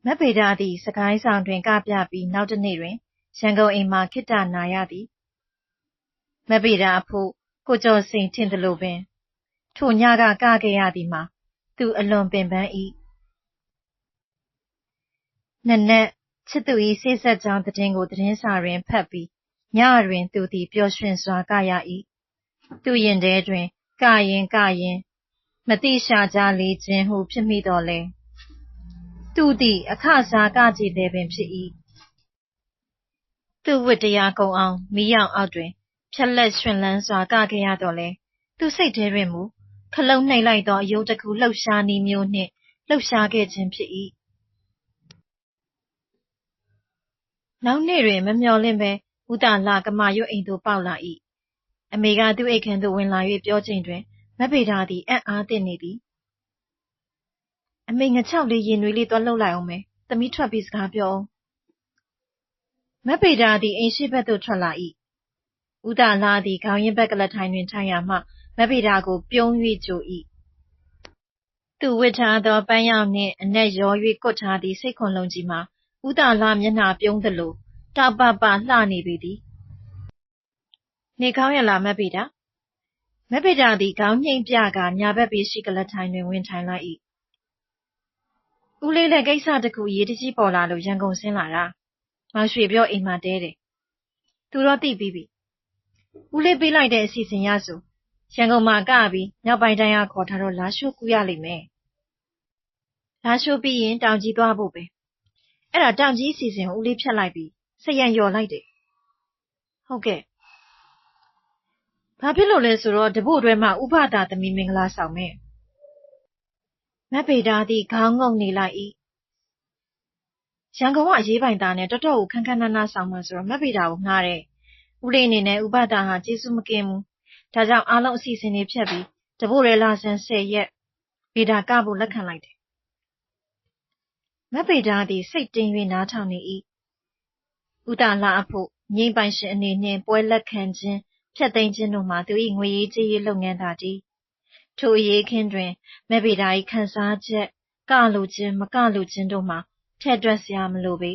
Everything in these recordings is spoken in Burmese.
မက်ပေတာသည်စကိုင်းဆောင်တွင်ကပြပြီးနောက်တစ်နေ့တွင်ရန်ကုန်အိမ်မှခေတ္တနာရသည်မက်ပေတာအဖို့ကိုကျော်စိန်ထင်သလိုပင်ထိုညကခဲ့ရသည်မှာသူအလွန်ပင်ပန်း၏နံနက်ချစ်သူ၏ဆေးဆက်ကြောင်းသတင်းကိုသတင်းစာတွင်ဖတ်ပြီးညတွင်သူသည်ပျော်ရွှင်စွာကရ၏သူရင်ထဲတွင်ကရင်မသိရှာကြလေခြင်းဟုဖြစ်မိသော်လည်းသူသည်အခစားကကြည်သည်ပင်ဖြစ်၏သူဝတ်တရားကုန်အောင်မီးရောင်အောက်တွင်ဖြက်လက်ရွှင်လန်းစွာကခဲ့ရတော့လဲသူစိတ်ထဲတွင်မူခလုံးနှိပ်လိုက်သောအယုတ်တစ်ခုလှုပ်ရှားနည်းမျိုးနှင့်လှုပ်ရှားခဲ့ခြင်းဖြစ်၏နောက်နေ့တွင်မမျှော်လင့်ဘဲဦးတာလကမာရွတ်အိမ်သို့ပေါက်လာ၏အမေကသူ့အိတ်ခန်းသို့ဝင်လာ၍ပြောချိန်တွင်မက်ပေတာသည်အံ့အားသင့်နေသည်အမေငချောက်လေးရေနွေးလေးသွားလှုပ်လိုက်အောင်မယ်သမီးထွက်ပြီးစကားပြောအောင်မက်ပေတာသည်အိမ်ရှိဘက်သို့ထွက်လာ၏ဦးတာလသည်ခေါင်းရင်းဘက်ကလထိုင်တွင်ထိုင်ရာမှမက်ပေတာကိုပြုံး၍ကြို၏သူဝတ်ထားသောပန်းရောင်နှင့်အနက်ရော၍ကွတ်ထားသည့်စိတ်ခွန်လုံးကြီးမှာဦးတာလမျက်နှာပြုံးသလိုတောက်ပပလှနေပေသည်နေကောင်းရလားမက်ပေတာမက်ပေတာသည်ခေါင်းညှိမ့်ပြကာညာဘက်ဘေးရှိကလထိုင်တွင်ဝင်ထိုင်လိုက်၏ဦးလေးလည်းကိစ္စတစ်ခုအရေးတကြီးပေါ်လာလို့ရန်ကုန်ဆင်းလာတာမောင်ရွှေပြောအိမ်မှာတဲတယ်သူတော့သိပြီးပြီဦးလေးပေးလိုက်တဲ့အစီအစဉ်ရဆိုရန်ကုန်မှာကပြီးမြောက်ပိုင်းတိုင်းကခေါ်ထားတော့လာရှိုးကူရလိမ့်မယ်လာရှိုးပြီးရင်တောင်ကြီးသွားဖို့ပဲအဲ့ဒါတောင်ကြီးအစီအစဉ်ကိုဦးလေးဖြတ်လိုက်ပြီးစရံလျော်လိုက်တယ်ဟုတ်ကဲ့ဘာဖြစ်လို့လဲဆိုတော့တပို့တွဲမှာဥပဒါသမီးမင်္ဂလာဆောင်မယ်မက်ပေတာသည်ခေါင်းငုံနေလိုက်၏ရန်ကုန်ကအရေးပိုင်သားနဲ့တော်တော်ကိုခန်းခန်းနားနားဆောင်မှဆိုတော့မက်ပေတာကိုငှားတယ်ဦးလေးအနေနဲ့ဥပဒါဟာကျေးဇူးမကင်းဘူးဒါကြောင့်အားလုံးအစီအစဉ်တွေဖြတ်ပြီးတပို့ရဲလာဆန်း10 ရက်ပေတာကဖို့လက်ခံလိုက်တယ်မက်ပေတာသည်စိတ်တင်း၍နားထောင်နေ၏ဦးတာလအဖို့ငိမ့်ပိုင်ရှင်အနေနှင့်ပွဲလက်ခံခြင်းဖြတ်သိမ်းခြင်းတို့မှာသူ၏ငွေရေးကြေးရေးလုပ်ငန်းသာတည်းထိုအရေးခင်းတွင်မက်ပေတာ၏ခံစားချက်ကလိုခြင်းမကလိုခြင်းတို့မှာထည့်တွက်စရာမလိုပေ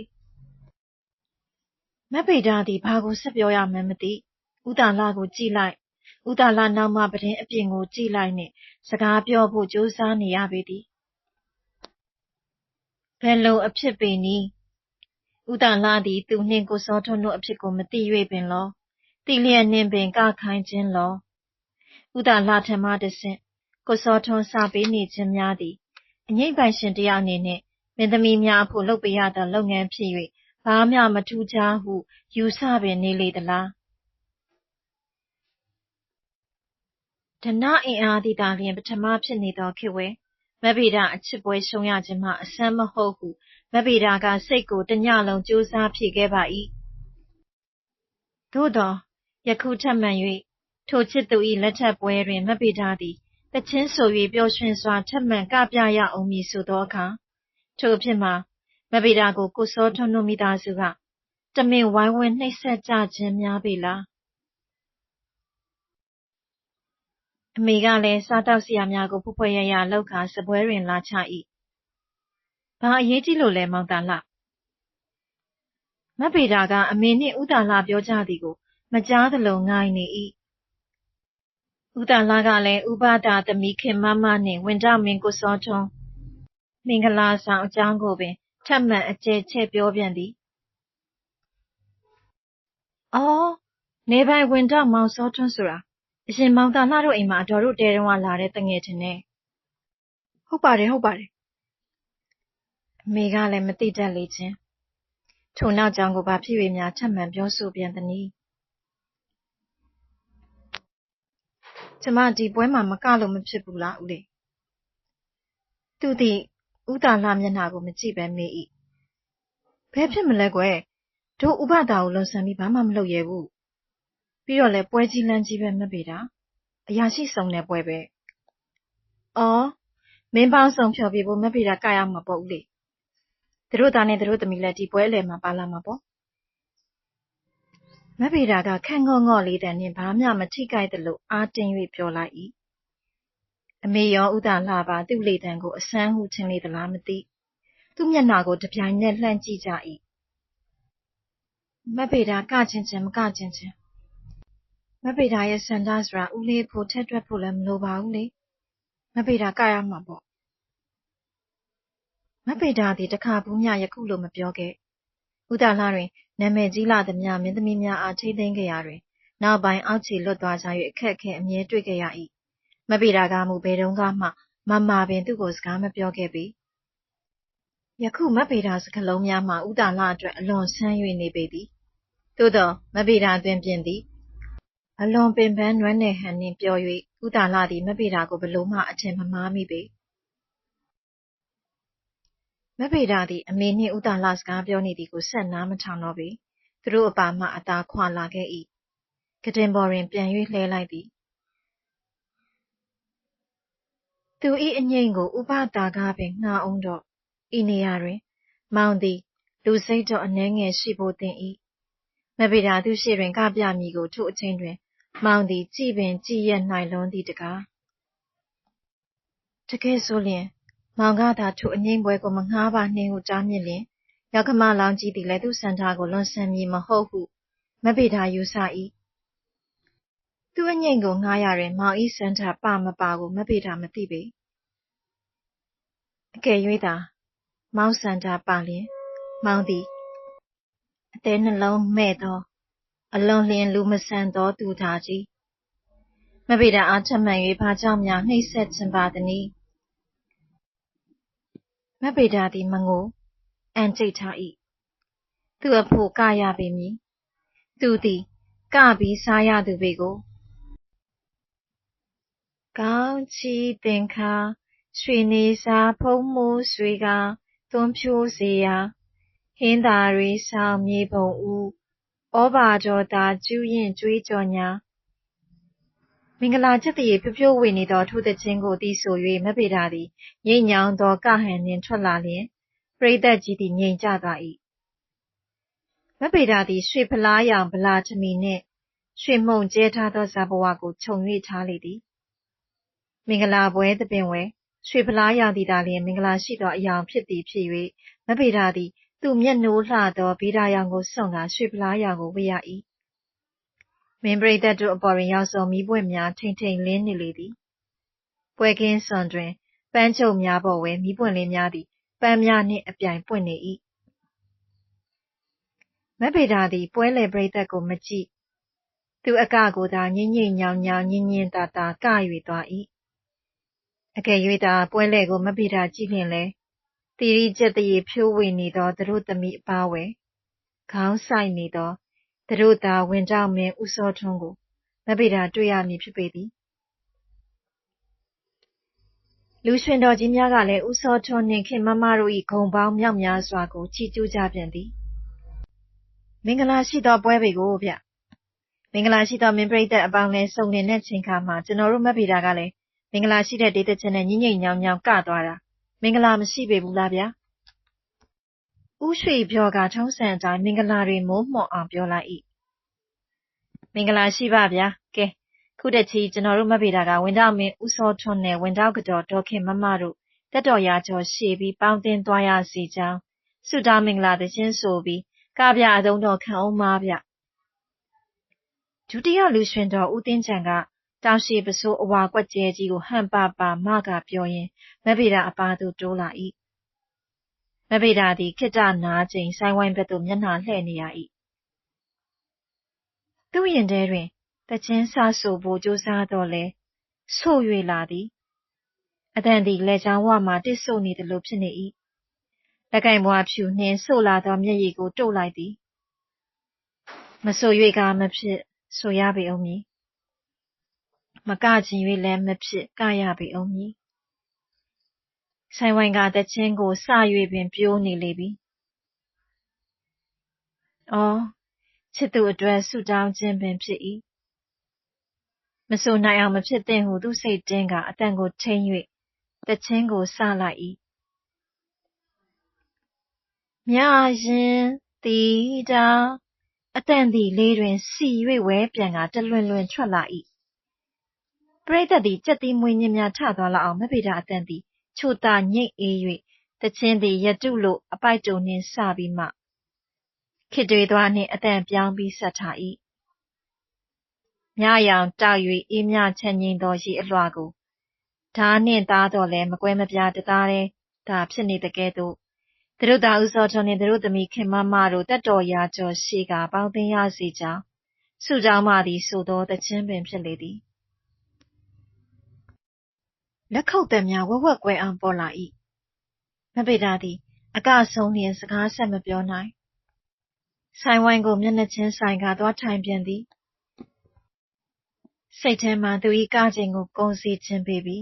မက်ပေတာသည်ဘာကိုဆက်ပြောရမှန်းမသိဦးတာလကိုကြည့်လိုက်ဦးတာလနောက်မှပတင်းအပြင်ကိုကြည့်လိုက်နှင့်စကားပြောဖို့ကြိုးစားနေရပေသည်ဘယ်လိုအဖြစ်ပေနည်းဦးတာလသည်သူနှင့်ကိုစောထွန်းတို့အဖြစ်ကိုမသိ၍ပင်လောသိလျက်နှင့်ပင်ကခိုင်းခြင်းလောဦးတာလထံမှတဆင့်ကိုစောထွန်းစပေးနေခြင်းများသည်အငိမ့်ပိုင်ရှင်တယောက်အနေနှင့်မင်းသမီးများအဖို့လုပ်ပေးရသောလုပ်ငန်းဖြစ်၍ဘာမျှမထူးခြားဟုယူဆပင်နေလေသလားဓနအင်အားသည်သာလျှင်ပထမဖြစ်နေသောခေတ်ဝဲမက်ပေတာအချစ်ပွဲရှုံးရခြင်းမှအဆန်းမဟုတ်ဟုမက်ပေတာကစိတ်ကိုတညလုံးကြိုးစားဖြေခဲ့ပါ၏သို့သောယခုထပ်မံ၍ထိုချစ်သူ၏လက်ထပ်ပွဲတွင်မက်ပေတာသည်သီချင်းဆို၍ပျော်ရွှင်စွာထပ်မံကပြရအောင်မည်ဆိုသောအခါထိုအဖြစ်မှာမက်ပေတာကိုကိုစောထွန်းတို့မိသားစုကတမင်ဝိုင်းဝန်းနှိပ်စက်ကြခြင်းများပေလားအမေကလည်းစားတောက်စရာများကိုဖွယ်ဖွယ်ရရလောက်ခါစပွဲတွင်လာချ၏ဘာအရေးကြီးလို့လဲမောင်တာလှမက်ပေတာကအမေနှင့်ဦးတာလှပြောကြသည်ကိုမကြားသလိုငိုင်နေ၏ဦးတာလှကလည်းဥပဒါသမီးခင်မမနှင့်ဝင်တော့မင်းကိုစောထွန်းမင်္ဂလာဆောင်အကြောင်းကိုပင်ထပ်မံအကျယ်ချဲ့ပြောပြန်သည်အော်နေပိုင်ဝင်တော့မောင်စောထွန်းဆိုတာအရင်မောင်တာလှတို့အိမ်မှာအတော်တို့တဲတုန်းကလာတဲ့တငယ်ချင်းနဲ့ဟုတ်ပါတယ်အမေကလည်းမသိတတ်လေချင်းထိုနောက်ကြောင်းကိုဘာဖြစ်၍များထပ်မံပြောဆိုပြန်သနည်းကျမဒီပွဲမှာမကလို့မဖြစ်ဘူးလားဦးလေးသူသည်ဦးတာလှမျက်နှာကိုမကြည့်ပဲမေး၏ဘယ်ဖြစ်မလဲကွယ်တို့ဥပဒါကိုလွန်ဆန်ပြီးဘာမှမလုပ်ရဲဘူးပြီးတော့လဲပွဲကြီးလန်းကြီးပဲမက်ပေတာအရာရှိဆုံးတဲ့ပွဲပဲအော်မင်းပေါင်းဆောင်ဖြော်ပြဖို့မက်ပေတာကရမှာပေါ့ဦးလေးသူတို့သားနဲ့သူတို့သမီးလည်းဒီပွဲအလယ်မှာပါလာမှာပေါ့မက်ပေတာကခန့်ငေါ့ငေါ့လေးတန်နှင့်ဘာမျှမထိကြိုက်သလိုအားတင်း၍ပြောလိုက်၏အမေရောဦးတာလှပါသူ့လေတံကိုအဆန်းဟုထင်လေသလားမသိ သူ့မျက်နှာကိုတစ်ပြိုင်နက်လှမ်းကြည့်ကြ၏မက်ပေတာကချင်းချင်းမကချင်းချင်းမက်ပေတာရဲ့ဆန္ဒဆိုတာဦးလေးဖို့ထက်တွက်ဖို့လည်းမလိုပါဘူးလေမက်ပေတာကရမှာပေါ့မက်ပေတာသည်တစ်ခါဘူးမျှယခုလိုမပြောခဲ့ဦးတာလှတွင်နာမည်ကြီးလာသမျှမင်းသမီးများအားထိမ့်သိမ်းခဲ့ရာတွင်နောက်ပိုင်းအောက်ခြေလွတ်သွားကြ၍အခက်အခဲအမြဲတွေ့ခဲ့ရ၏မက်ပေတာကမူဘယ်တုန်းကမှမပင်သူ့ကိုစကားမပြောခဲ့ပေယခုမက်ပေတာစကားလုံးများမှာဦးတာလှအတွက်အလွန်ဆန်း၍နေပေသည်သို့သောမက်ပေတာတွင်ပြင်သည်အလွန်ပင်ပန်းနွမ်းနယ်ဟန်နှင့်ပြော၍ဦးတာလှသည်မက်ပေတာကိုဘယ်လိုမှအထင်မမှားမိပေမက်ပေတာသည်အမေနှင့်ဦးတာလှစကားပြောနေသည်ကိုဆက်နားမထောင်တော့ပေသူတို့အပါမှအသာခွာလာခဲ့၏ကုတင်ပေါ်တွင်ပြန်၍လှဲလိုက်သည်သူ၏အငိမ့်ကိုဥပတာကပင်ငှားအောင်တော့ဤနေရာတွင်မောင်သည်လူစိတ်တော့အနည်းငယ်ရှိဖို့သင့်၏မက်ပေတာသူရှေ့တွင်ကပြမည်ကိုထိုအချိန်တွင်မောင်သည်ကြည်ပင်ကြည်ရက်နိုင်လွန်းသည်တကားတကယ်ဆိုလျင်မောင်ကသာထိုအငိမ့်ပွဲကိုမငှားပါနှင့်ဟုတားမြစ်လျင်ယောက္ခမလောင်းကြီးသည်လည်းသူ့စန္ဒကိုလွန်ဆန်မည်မဟုတ်ဟုမက်ပေတာယူဆ၏သူ့အငိမ့်ကိုငှားရတွင်မောင်၏စန္ဒပါမပါကိုမက်ပေတာမသိပေအကယ်၍သာမောင်စန္ဒပါလျင်မောင်သည်အသည်းနှလုံးမဲ့သောအလွန်လျင်လူမဆန်သောသူသားကြီးမက်ပေတာအားထပ်မံ၍ဘာကြောင့်များနှိပ်စက်ချင်ပါသနည်းမက်ပေတာသည်မငိုအံ့ကြိတ်ထား၏သူအဖို့ကရပေမည်သူသည်ကပြီးစားရသူပေကိုကောင်းချီသင်္ခါရွှေနေစာဖုံးမိုးဆွေကသွန်းဖြိုးစေရာဟင်းသာတွေဆောင်မြေပုံဦးဩဘာတော်သာကျူးရင်ကြွေးကြော်ညာမင်္ဂလာချက်တရေဖြိုးဖြိုးဝေနေသောထိုသချင်းကိုတီးဆို၍မက်ပေတာသည်ငိမ့်ညောင်းသောကဟန်နှင့်ထွက်လာလျင်ပရိသတ်ကြီးသည်ငြိမ်ကျသွား၏မက်ပေတာသည်ရွှေဖလားရောင်ဗလာထမီနှင့်ရွှေမှုန့်ကျဲထားသောဇာဘဝကိုခြုံ၍ထားလေသည်မင်္ဂလာပွဲသဘင်ဝယ်ရွှေဖလားရောင်သည်သာလျှင်မင်္ဂလာရှိသောအယောင်ဖြစ်သည်ဖြစ်၍မက်ပေတာသည်သူ့မျက်နှိုးလှသောဗေဒာရောင်ကိုစွန့်ကာရွှေဖလားရောင်ကိုဝတ်ရ၏မင်းပရိသတ်တို့အပေါ်တွင်ရောက်သောမီးပွင့်များထိန်ထိန်လင်းနေလေသည်ပွဲခင်းစွန်တွင်ပန်းချုပ်များပေါ်ဝဲမီးပွင့်လင်းများသည်ပန်းများနှင့်အပြိုင်ပွင့်နေ၏မက်ပေတာသည်ပွဲလယ်ပရိသတ်ကိုမကြည့်သူအကကိုသာငြိမ့်ငြိမ့်ညောင်ညောင်ညင်ညင်သာသာက၍သွား၏အကယ်၍သာပွဲလယ်ကိုမက်ပေတာကြည့်လျင်လည်းသီရိကျက်တရေဖြိုးဝေနေသောသူတို့သမီးအပါးဝယ်ခေါင်းစိုက်နေသောသူတို့သားဝင်တောက်မင်းဦးစောထွန်းကိုမက်ပေတာတွေ့ရမည်ဖြစ်ပေသည်လူရွှင်တော်ကြီးများကလည်းဦးစောထွန်းနှင့်ခင်မမတို့၏ဂုဏ်ပေါင်းမြောက်များစွာကိုချီးကျူးကြပြန်သည်မင်္ဂလာရှိသောပွဲပေကိုဗျမင်္ဂလာရှိသောမင်းပရိသတ်အပေါင်းလည်းစုံလင်တဲ့ချိန်ခါမှာကျွန်တော်တို့မက်ပေတာကလည်းမင်္ဂလာရှိတဲ့ဒေသချင်းနဲ့ညင်ညိညောင်ညောင်ကသွားတာမင်္ဂလာမရှိပေဘူးလားဗျာဦးရွှေပြောကထုံးစံအတိုင်းမင်္ဂလာတွေမိုးမော့အောင်ပြောလိုက်၏မင်္ဂလာရှိပါဗျာကဲခုတချီကျွန်တော်တို့မက်ပေတာကဝင်တောက်မင်းဦးစောထွန်းနဲ့ဝင်တောက်ကတော်ဒေါခင်မမတို့တက်တော်ရာကျော်ရှေ့ပြီးပေါင်းတင်သွားရစီကြောင်းဆုတောင်းမင်္ဂလာသခြင်းဆိုပြီးကဗျအသုံးတော်ခံအောင်ပါဗျဒုတိယလူရွှင်တော်ဦးတင်းချန်ကတောင်ရှိပစိုးအဝါကွက်ကျဲကြီးကိုဟန်ပါပါမကပြောရင်းမက်ပေတာအပါသို့တိုးလာ၏မက်ပေတာသည်ခိတ္တနာချိန်ဆိုင်ဝိုင်းဘက်သို့မျက်နှာလှည့်နေရ၏သူ့ရင်ထဲတွင်သခြင်းစဆိုဖို့ကြိုးစားတော့လဲဆို့၍လာသည်အသံသည်လက်ချောင်းဝမှတစ်ဆို့နေသလိုဖြစ်နေ၏လက်ကင်ဘွားဖြူနှင်းဆို့လာသောမျက်ရည်ကိုတို့လိုက်သည်မဆို၍ကမဖြစ်ဆိုရပေအောင်မည်မကချင်၍လည်းမဖြစ်ကရပေအောင်မည်ဆိုင်ဝိုင်းကသခြင်းကိုစ၍ပင်ပြိုးနေလေပြီအော်ချစ်သူအတွက်ဆုတောင်းခြင်းပင်ဖြစ်၏မဆိုနိုင်အောင်မဖြစ်သင့်ဟုသူစိတ်တင်းကအတန်ကိုထိန်း၍သခြင်းကိုစလိုက်၏မြရင်တီတာအတန်သည်လေးတွင်စီ၍ဝဲပြန်ကတလွင်လွင်ထွက်လာ၏ပရိသတ်သည်ကြက်သီးမွေးညင်းများထသွားလောက်အောင်မက်ပေတာအတန်သည်ချိုသာညိတ်အေး၍ တချင်းသည်ရတုလို့အပိုက်တုံနှင့်စပြီးမှခေတ်တွေသွားနှင့်အတန်ပြောင်းပြီးဆက်ထား၏မြရောင်တောက်၍အေးမြချမ်းငိမ့်သောရေအလွှာကိုဓာနှင့်သားတော်လဲမကွဲမပြားတသားတည်းဒါဖြစ်နေတကဲ့သို့သူတို့သားဦးစောထွန်းနှင့်သူတို့သမီးခင်မမတို့တက်တော်ရာကျော်ရှိကပေါင်းသင်းရစီကြောင်းစုကြောင်းမှသည်ဆိုသောတခြင်းပင်ဖြစ်လေသည်လက်ခုပ်သံများဝက်ဝက်ကွဲအောင်ပေါ်လာ၏မဗေဒါသည်အကဆုံးလျင်စကားဆက်မပြောနိုင်ဆိုင်ဝိုင်းကိုမျက်နှာချင်းဆိုင်ကသွားထိုင်ပြန်သည်စိတ်ထဲမှသူ၏ကခြင်းကိုကုံစီခြင်းပေပြီ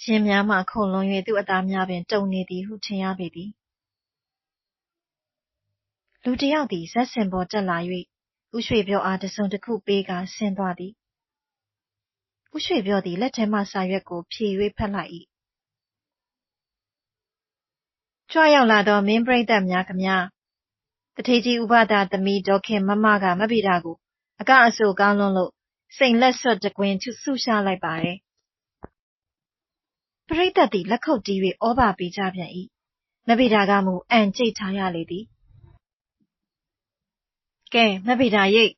ရင်များမှခုန်လွန်၍သူ့အသားများပင်တုန်နေသည်ဟုထင်ရပေသည်လူတစ်ယောက်သည်ဇက်စင်ပေါ်တက်လာ၍ဦးရွှေပြောအားတစ်စုံတစ်ခုပေးကဆင်းသွားသည်ဦးရွှေပြောသည်လက်ထဲမှစာရွက်ကိုဖြေ၍ဖတ်လိုက်၏ကြွရောက်လာသောမင်းပရိသတ်များခမည်းတထေးကြီးဥပဒါသမီးဒေါခင်မမကမဗေဒါကိုအကအဆိုကောင်းလွန်းလို့စိန်လက်ဆွတ်တကွင်းဆုရှာလိုက်ပါတယ်ပရိသတ်သည်လက်ခုပ်တီး၍ဩဘာပေးကြပြန်၏မဗေဒါကမူအံကြိတ်ထားရလေသည်ကဲမဗေဒါရိတ်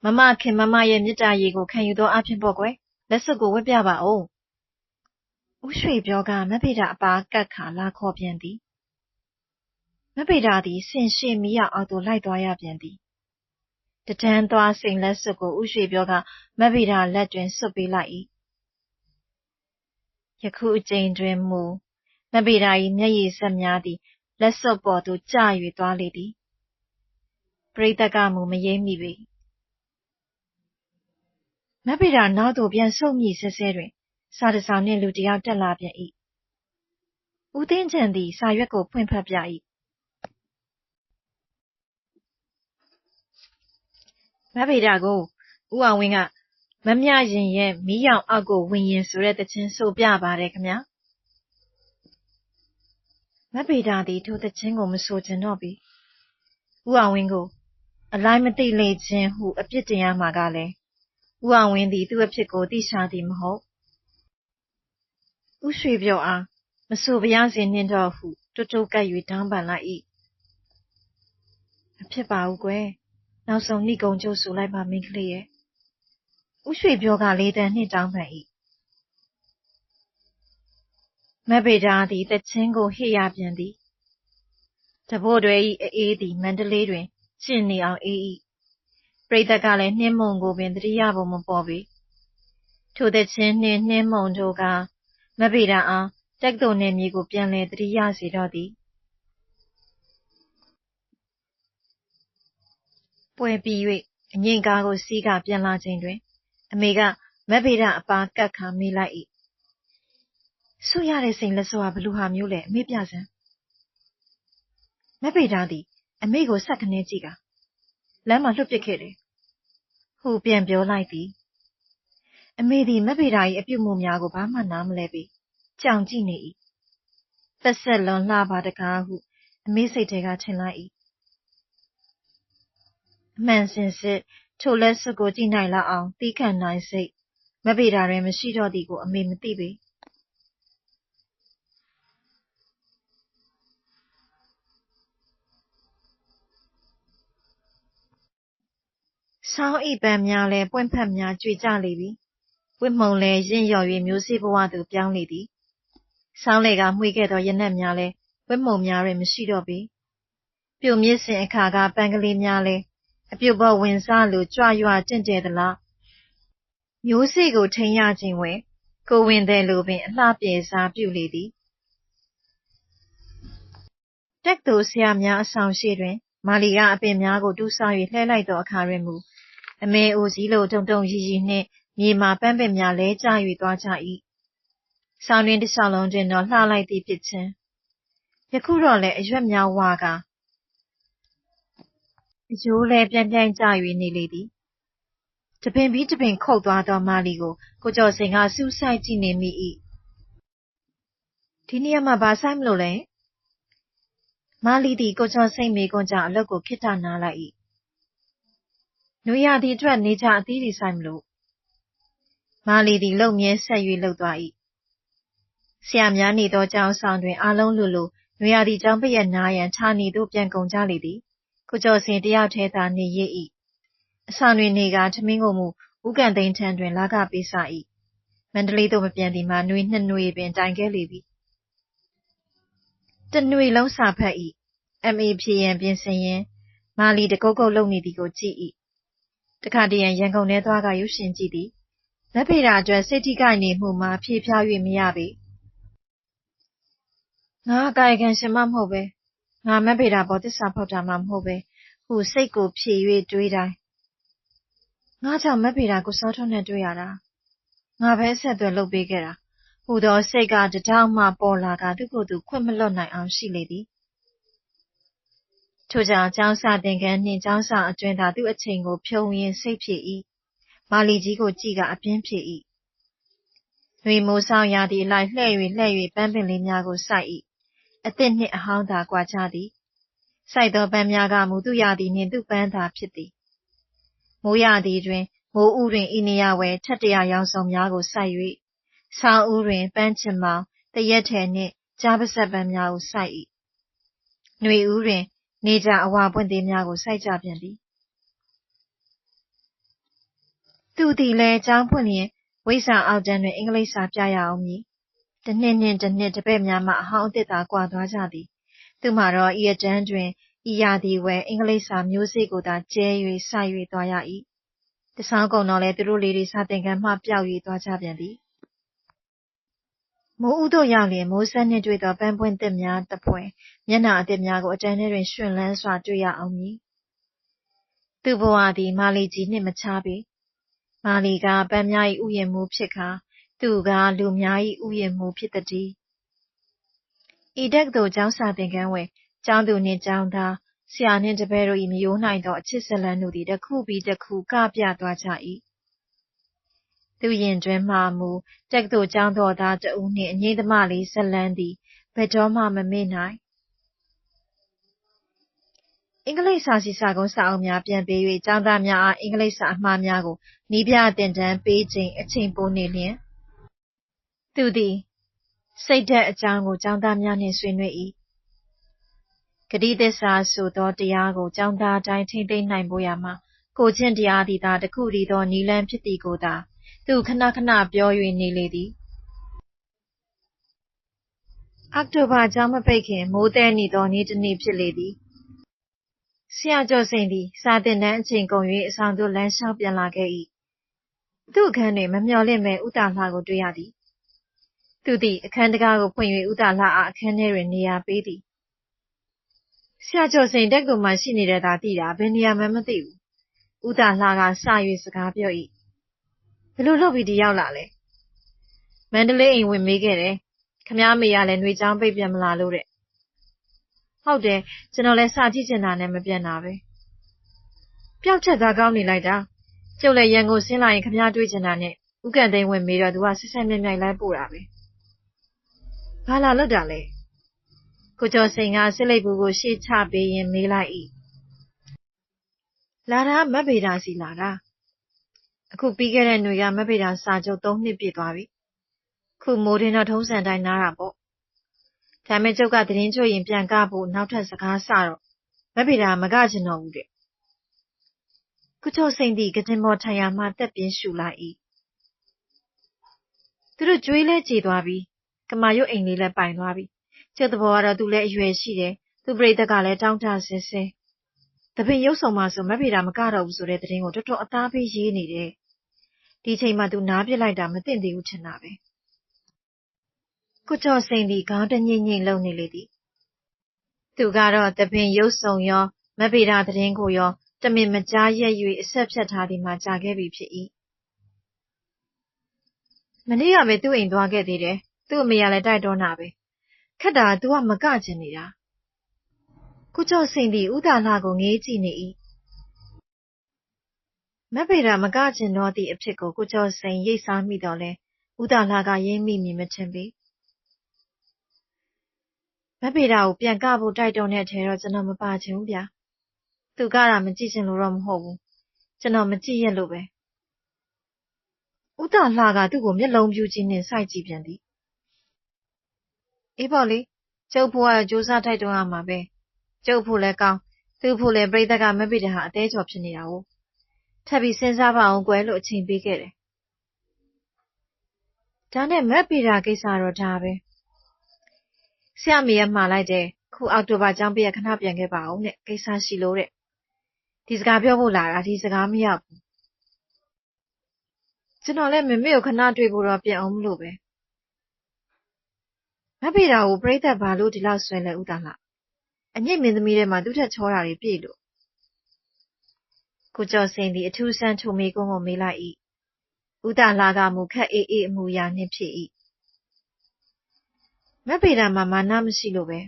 မမခင်မမရဲ့မေတ္တာရေကိုခံယူသောအဖြစ်ပေါ့ကွယ်လက်စွပ်ကိုဝတ်ပြပါဦးဦးရွှေပြောကမဗေဒါအပါကတ်ခါလာခေါ်ပြန်သည်မဗေဒါသည်ဆင်ရှေ့မီးရောင်အောက်သို့လိုက်သွားရပြန်သည်တဒန်းသွားစိန်လက်စွပ်ကိုဦးရွှေပြောကမဗေဒါလက်တွင်စွပ်ပေးလိုက်၏ယခုအချိန်တွင်မူမဗေဒါ၏မျက်ရည်စက်များသည်လက်စွပ်ပေါ်သို့ကျ၍သွားလေသည်ပရိသတ်ကမူမရိပ်မိပေမဗေဒါနောက်သို့ပြန်ဆုတ်မိဆဲဆဲတွင်စာတစ်စောင်နှင့်လူတစ်ယောက်တက်လာပြန်၏ဦးသိန်းချန်သည်စာရွက်ကိုဖွင့်ဖတ်ပြ၏မဗေဒါကိုဦးအောင်ဝင်းကမမြရင်ရဲ့မီးရောင်အောက်ကိုဝင်ရင်ဆိုတဲ့တခြင်းဆိုပြပါတယ်ခမညာမဗေဒါသည်ထိုတခြင်းကိုမဆိုချင်တော့ပြီဦးအောင်ဝင်းကိုအလိုက်မသိလေခြင်းဟုအပြစ်တင်ရမှာကလည်းဦးအောင်ဝင်းသည်သူ့အဖြစ်ကိုသိရှာသည်မဟုတ်ဦးရွှေပြောအားမဆိုပါရစေနှင့်တော့ဟုတိုးတိုးကပ်၍တောင်းပန်လိုက်၏မဖြစ်ပါဘူးကွယ်နောက်ဆုံးနှိကုံကျုပ်ဆိုလိုက်ပါမိန်းကလေးရဲ့ဦးရွှေပြောကလေးတန်းနှင့်တောင်းပန်၏မဗေဒါသည်တခြင်းကိုဟစ်ရပြန်သည်တဘို့တွေ၏အေးသည်မန္တလေးတွင်ကျင့်နေအောင်အေး၏ပရိသတ်ကလည်းနှင်းမုံကိုပင်တတိယပုံမပေါ်ပေထိုတခြင်းနှင့်နှင်းမုံတို့ကမဗေဒါအားတက္ကသိုလ်နယ်မြေကိုပြန်လည်တတိယစေတော့သည်ပွဲပြီး၍အငိမ့်ကားကိုစီးကပြန်လာချိန်တွင်အမေကမဗေဒါအပါကတ်ခါမေးလိုက်၏ဆုရတဲ့စိန်လက်စွပ်ကဘလူဟာမျိုးလဲအမေပြစမ်းမဗေဒါသည်အမေကိုဆက်ခနဲကြည့်ကလမ်းမှာလွှတ်ပစ်ခဲ့တယ်ဟုပြန်ပြောလိုက်သည်အမေသည်မဗေဒါ၏အပြုအမူများကိုဘာမှနားမလဲပေကြောင်ကြည့်နေ၏သက်ဆက်လွန်လှပါတကားဟုအမေစိတ်ထဲကထင်လိုက်၏အမှန်စင်စစ်ထိုလက်စွပ်ကိုကြည့်နိုင်လောက်အောင်သီးခံနိုင်စိတ်မဗေဒါတွင်မရှိတော့သည်ကိုအမေမသိပေဆောင်းဤပန်းများလဲပွင့်ဖက်များကြွေကြလေပြီဝတ်မှုံလဲရင့်လျော်၍မျိုးစေ့ဘဝသို့ပြောင်းလေသည်ဆောင်းလေကမှွေခဲ့သောရနက်များလဲဝတ်မှုံများတွင်မရှိတော့ပေပြိုမြစ်စဉ်အခါကပန်းကလေးများလဲအပြုတ်ပေါ်ဝင်စားလိုကြွရွတင့်တယ်သလားမျိုးစေ့ကိုထိန်းရခြင်းဝယ်ကိုဝင်တယ်လိုပင်အလှပြေစားပြုလေသည်တက္ကသိုလ်ဆရာများအဆောင်ရှိတွင်မာလီကအပင်များကိုတူးစား၍လှဲလိုက်သောအခါတွင်မူအမေအိုကြီးလိုတုံတုံရီရီနှင့်မြေမှာပန်းပင်များလဲကျ၍သွားကြ၏ဆောင်းတွင်တစ်လျှောက်လုံးတွင်တော့လှလိုက်သည်ဖြစ်ခြင်းယခုတော့လည်းအရွက်များဝါကအယိုးလဲပြန့်ပြန့်ကျ၍နေလေသည်တပင်ပြီးတပင်ခုတ်သွားသောမာလီကိုကိုကျော်စိန်ကစူးစိုက်ကြည့်နေမိ၏ဒီနေရာမှာဘာဆိုင်မလို့လဲမာလီသည်ကိုကျော်စိန်မေကွန်းကြောင့်အလုပ်ကိုခေတ္တနားလိုက်၏နွေရာသီအတွက်နေကြအသီးတွေဆိုင်မလို့မာလီသည်လုံမြဲဆက်၍လှုပ်သွား၏ ဆရာများနေသောကျောင်းဆောင်တွင်အားလုံးလူလူနွေရာသီကျောင်းပိတ်ရက်နားရန်ခြာနေသို့ပြန်ကုန်ကြလေသည်ကိုကျော်စိန်တယောက်ထဲသာနေရ၏အဆောင်တွင်နေကထမင်းကိုမူဦးကန်သိန်းထံတွင်လာကပေးစာ၏မန္တလေးသို့မပြန်သည်မှာနွေနှစ်နွေပင်တိုင်ခဲ့လေပြီတနွေလုံးစာဖတ်၏MA ဖြေရန်ပြင်ဆင်ရင်းမာလီတကုတ်ကုတ်လုံနေသည်ကိုကြည့်၏တခါတရံရန်ကုန်ထဲသွားကရုပ်ရှင်ကြည့်သည်မက်ဖေတာအတွက်စိတ်ထိခိုက်နေမှုမှာဖြေဖြား၍မရပေငါကာယကံရှင်မမဟုတ်ပဲငါမက်ဖေတာပေါ်တစ္ဆာဖောက်တာမှမဟုတ်ပဲဟုစိတ်ကိုဖြေ၍တွေးတိုင်းငါကြောင့်မက်ဖေတာကိုစောထုံးနဲ့တွေ့ရတာငါပဲဆက်သွယ်လုပ်ပေးခဲ့တာဟူသောစိတ်ကတထောင်မှပေါ်လာကသူ့ကိုယ်သူခွင့်မလွတ်နိုင်အောင်ရှိလေသည်ထို့ကြောင့်ကျောင်းစာသင်ခန်းနှင့်ကျောင်းဆောင်အတွင်းသာသူ့အချိန်ကိုဖြုံးရင်းစိတ်ဖြည့်၏မာလီကြီးကိုကြည့်ကအပြင်းဖြစ်၏နွေမိုးဆောင်ရာသည့်အလိုက်လှဲ့၍ပန်းပင်လေးများကိုစိုက်၏အသစ်နှင့်အဟောင်းသာကွာခြားသည်စိုက်သောပန်းများကမူသူ့ရာသီနှင့်သူ့ပန်းသာဖြစ်သည်မိုးရာသီတွင်မိုးဦးတွင်ဤနေရာဝယ်ထက်တရာရောင်စုံများကိုစိုက်၍ဆောင်းဦးတွင်ပန်းချင်မောင်တရက်ထည်နှင့်ကြားပါဆက်ပန်းများကိုစိုက်၏နွေဦးတွင်နေကြအဝါပွင့်သေးများကိုစိုက်ကြပြန်သည်သူသည်လည်းကျောင်းဖွင့်လျင်ဝိဇ္ဇာအောက်တန်းတွင်အင်္ဂလိပ်စာပြရအောင်မည်တစ်နှစ်နှင့်တစ်နှစ်တပည့်များမှအဟောင်းအသစ်သာကွာသွားကြသည်သူမှာတော့ဤအတန်းတွင်ဤရာသီဝယ်အင်္ဂလိပ်စာမျိုးစေ့ကိုသာကျဲ၍စိုက်၍သွားရ၏တဆောင်းကုန်တော့လည်းသူတို့လေးတွေစာသင်ခန်းမှပျောက်၍သွားကြပြန်သည်မိုးဦးတို့ရောက်လျင်မိုးဆက်နှင့်တွေ့သောပန်းပွင့်သစ်များတဖွဲမျက်နှာအသစ်များကိုအတန်းထဲတွင်ရွှင်လန်းစွာတွေ့ရအောင်မည်သူ့ဘဝသည်မာလီကြီးနှင့်မခြားပေမာလီကပန်းများ၏ဥယျာဉ်မှူးဖြစ်ကာသူကလူများ၏ဥယျာဉ်မှူးဖြစ်သည်ဤတက္ကသိုလ်ကျောင်းစာသင်ခန်းဝယ်ကျောင်းသူနှင့်ကျောင်းသားဆရာနှင့်တပည့်တို့၏မရိုးနိုင်သောအချစ်ဇလန်းတို့သည်တစ်ခုပြီးတစ်ခုကပြသွားကြ၏သူရင်တွင်မှမူတက္ကသိုလ်ကျောင်းတော်သားတဦးနှင့်အငြိမ်းသမားလေးဇလန်းသည်ဘယ်တော့မှမမေ့နိုင်အင်္ဂလိပ်စာစီစာကုန်းစာအုပ်များပြန်ပေး၍ကျောင်းသားများအားအင်္ဂလိပ်စာအမှားများကိုနည်းပြသင်တန်းပေးချိန်အချိန်ပိုနေလျင်သူသည်စိတ်ဓာတ်အကြောင်းကိုကျောင်းသားများနှင့်ဆွေးနွေး၏ဂတိသစ္စာဆိုသောတရားကိုကျောင်းသားတိုင်းထိန်းသိမ်းနိုင်ဖို့ရာမှာကိုကျင့်တရားသည်သာတစ်ခုတည်းသောနည်းလမ်းဖြစ်သည်ကိုသာသူခဏခဏပြော၍နေလေသည်အောက်တိုဘာကျောင်းမပိတ်ခင်မိုးသည်းနေသောနေ့တစ်နေ့ဖြစ်လေသည်ဆရာကျော်စိန်သည်စာသင်တန်းအချိန်ကုန်၍အဆောင်သို့လမ်းလျှောက်ပြန်လာခဲ့၏သူ့အခန်းတွင်မမျှော်လင့်ဘဲဦးတာလှကိုတွေ့ရသည်သူသည်အခန်းတကားကိုဖွင့်၍ဦးတာလှအားအခန်းထဲတွင်နေရာပေးသည်ဆရာကျော်စိန်တက္ကသိုလ်မှာရှိနေတဲ့သာသိတာဘယ်နေရာမှမသိဘူးဦးတာလှကစ၍စကားပြော၏ဘယ်လိုလုပ်ပြီးဒီရောက်လာလဲမန္တလေးအိမ်ဝင်မေးခဲ့တယ်ခမားမေကလည်းຫນွေကျောင်းပိတ်ပြန်မလာလို့တဲ့ဟုတ်တယ်ကျွန်တော်လည်းစာကြည့်ချင်တာနဲ့မပြန်တာပဲပျောက်ချက်သားကောင်းနေလိုက်တာကျုပ်လည်းရန်ကုန်ဆင်းလာရင်ခမားတွေ့ချင်တာနဲ့ဥက္ကဋ္ဌသိန်းဝင်မေးတော့သူကဆက်ဆက်မြဲမြဲလိုက်ပို့တာပဲဘာလာလောက်တာလဲကိုကျော်စိန်ကစစ်လိပ်ဘူးကိုရှေ့ချပေးရင်မေးလိုက်၏လာတာမက်ဗေဒာစီလာတာအခုပြီးခဲ့တဲ့ຫນွေကမက်ဗေဒာစာချုပ်3နှစ်ပြည့်သွားပြီခုမိုးထင်းတော့ထုံးစံတိုင်းနားတာပေါ့ဒါမဲ့ကျုပ်ကသတင်းချုပ်ရင်ပြန်ကဖို့နောက်ထပ်စကားစတော့မက်ဗေဒာမကချင်တော့ဘူးတဲ့ကိုကျော်စိန်သည်ကတင်ပေါ်ထိုင်ရာမှတက်ပြင်းရှူလိုက်၏သူတို့ကျွေးလဲကြေသွားပြီကမာရွတ်အိမ်လေးလည်းပိုင်သွားပြီကျုပ်သဘောကတော့သူလည်းအရွယ်ရှိတယ်သူပရိသတ်ကလည်းတောင်းတဆဲဆဲတပင်ရုပ်ဆောင်မှဆိုမက်ဖေတာမကတော့ဘူးဆိုတဲ့သတင်းကိုတော်တော်အသားပေးရေးနေတယ်ဒီချိန်မှသူနားပြစ်လိုက်တာမသိသေးဘူးထင်တာပဲကိုကျော်စိန်သည်ခေါင်းတညိမ့်ညိမ့်လုံနေလေသည်သူကတော့တပင်ရုပ်ဆောင်ရောမက်ဖေတာသတင်းကိုရောတမင်မကြားရက်၍အဆက်ဖြတ်ထားသည်မှကြာခဲ့ပြီဖြစ်၏မနေ့ကပဲသူ့အိမ်သွားခဲ့သေးတယ်သူ့အမေကလည်းတိုက်တွန်းတာပဲခက်တာသူကမကချင်နေတာကိုကျော်စိန်သည်ဦးတာလှကိုငေးကြည့်နေ၏မက်ဖေတာမကချင်တော့သည့်အဖြစ်ကိုကိုကျော်စိန်ရိပ်စားမိတော့လဲဦးတာလှကရိပ်မိမည်မထင်ပေမက်ဖေတာကိုပြန်ကဖို့တိုက်တွန်းတဲ့အထဲတော့ကျွန်တော်မပါချင်ဘူးဗျာသူကတာမကြည့်ချင်လို့တော့မဟုတ်ဘူးကျွန်တော်မကြည့်ရလို့ပဲဦးတာလှကသူ့ကိုမျက်လုံးပြူးကြီးနှင့်စိုက်ကြည့်ပြန်သည် အေးပေါ့လေကျုပ်ဖို့ကတော့ကြိုးစားထိုက်တော့ရမှာပဲကျုပ်ဖို့လည်းကောင်းသူ့ဖို့လည်းပရိသတ်ကမပိတာဟာအသေးချော်ဖြစ်နေတာကိုထပ်ပြီးစဉ်းစားပါအောင်ကွယ်လို့အချိန်ပေးခဲ့တယ်ဒါနဲ့မက်ပိတာကိစ္စတော့ဒါပဲဆရာမေရမှားလိုက်တယ်ခုအောက်တိုဘာကျောင်းပြည့်ခဏပြန်ခဲ့ပါအောင်တဲ့ကိစ္စရှိလို့တဲ့ဒီစကားပြောဖို့လာတာဒီစကားမရောက်ဘူးကျွန်တော်လည်းမမေကိုခဏတွေ့ဖို့တော့ပြန်အောင်မလို့ပဲမက်ပိတာကိုပရိသတ်ဘာလို့ဒီလောက်ဆွဲလဲဥတာလှအညစ်မင်းသမီးထဲမှာသူ့ထက်ချောတာတွေပြည့်လို့ကိုကျော်စိန်သည်အထူးဆန်းထိုမေကုန်းကိုမေးလိုက်၏ဥတာလှကမူခက်အေးအေးအမူအရာနှင့်ဖြစ်၏မက်ပိတာမှာမာနမရှိလို့ပဲ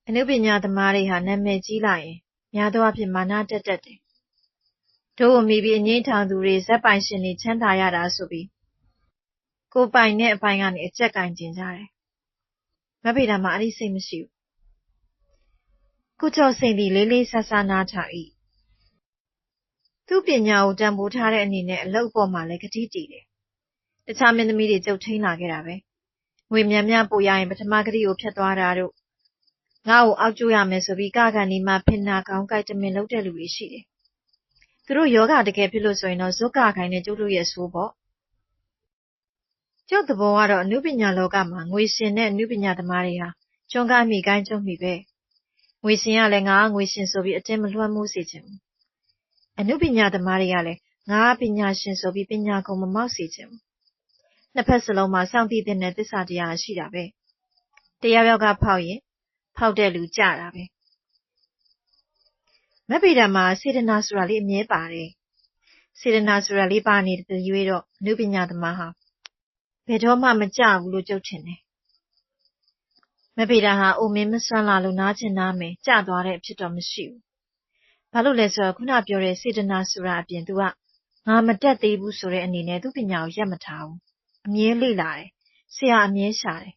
အနုပညာသမားတွေဟာနာမည်ကြီးလာရင်များသောအားဖြင့်မာနတက်တယ်တို့ကိုမိပြီးအငိမ့်ထောင်သူတွေဇက်ပိုင်ရှင်တွေချမ်းသာရတာဆိုပြီးကိုပိုင်တဲ့အပိုင်းကနေအကျက်ကင်ကျင်ကြတယ်မက်ပိတာမှာအဲ့ဒီစိတ်မရှိဘူးကိုကျော်စိန်သည်လေးလေးဆဆနားထောင်၏သူ့ပညာကိုတန်ဖိုးထားတဲ့အနေနဲ့အလုပ်ပေါ်မှာလည်းကတိတည်တယ်တခြားမင်းသမီးတွေကြုတ်ထိန်လာခဲ့တာပဲငွေများများပို့ရရင်ပထမကတိကိုဖျက်သွားတာတို့ငါ့ကိုအောက်ကျရမယ်ဆိုပြီးကကန်ဒီမှာဖင်နာကောင်းကြိုက်တမင်လုပ်တဲ့လူတွေရှိတယ်သူတို့ယောဂတကယ်ဖြစ်လို့ဆိုရင်တော့ဇွတ်ကခိုင်းတဲ့ကျုပ်တို့ရဲ့ဆိုးပေါ့ကျုပ်သဘောကတော့အနုပညာလောကမှာငွေရှင်တဲ့အနုပညာသမားတွေဟာကျွန်းကားမိကိုင်းကျုံမိပဲငွေရှင်ကလည်းငါငွေရှင်ဆိုပြီးအတင်းမလွှမ်းမိုးစေချင်ဘူးအနုပညာသမားတွေကလည်းငါပညာရှင်ဆိုပြီးပညာကုန်မမောက်စေချင်ဘူးနှစ်ဖက်စလုံးမှာစောင့်တည်တဲ့သစ္စာတရားရှိတာပဲတယောက်ယောက်ကဖောက်ရင်ဖောက်တဲ့လူကြတာပဲမက်ပိတာမှာစေတနာဆိုတာလေးအမြဲပါတယ်စေတနာဆိုတာလေးပါနေတဲ့ရွေးတော့အနုပညာသမားဟာဘယ်တော့မှမကြဘူးလို့ကြုတ်ထင်တယ်မက်ပိတာဟာအိုမင်းမစွမ်းလာလို့နားချင်နားမယ်ကြသွားတဲ့အဖြစ်တော့မရှိဘူးဘာလို့လဲဆိုတော့ခုနပြောတဲ့စေတနာဆိုတာအပြင်သူကငါမတက်သေးဘူးဆိုတဲ့အနေနဲ့သူ့ပညာကိုရက်မထားဘူးအမြဲလေ့လာတယ်ဆရာအမြဲရှာတယ်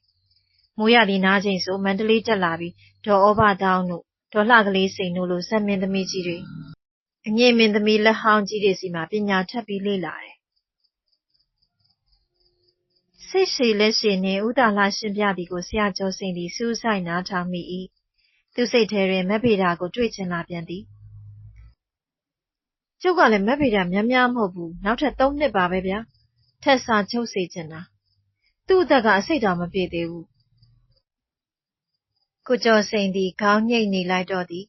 မိုးရသည်နားချိန်ဆိုမန္တလေးတက်လာပြီးဒေါ်ဩဘတောင်းတို့ဒေါ်လှကလေးစိန်တို့လိုဇက်မင်းသမီးကြီးတွေအငြိမ့်မင်းသမီးလက်ဟောင်းကြီးတွေစီမှာပညာထပ်ပြီးလေ့လာတယ်စိတ်ရှည်လက်ရှည်နှင့်ဥတာလှရှင်းပြသည်ကိုဆရာကျော်စိန်သည်စူးစိုက်နားထောင်မိ၏သူစိတ်ထဲတွင်မက်ပိတာကိုတွေ့ချင်လာပြန်သည်ကျုပ်ကလည်းမက်ပိတာများများမဟုတ်ဘူးနောက်ထပ်3နှစ်ပါပဲဗျာထက်စာချုပ်စေချင်တာသူ့အသက်ကအစိတ်တောင်မပြည့်သေးဘူးကိုကျော်စိန်သည်ခေါင်းညိတ်နေလိုက်တော့သည်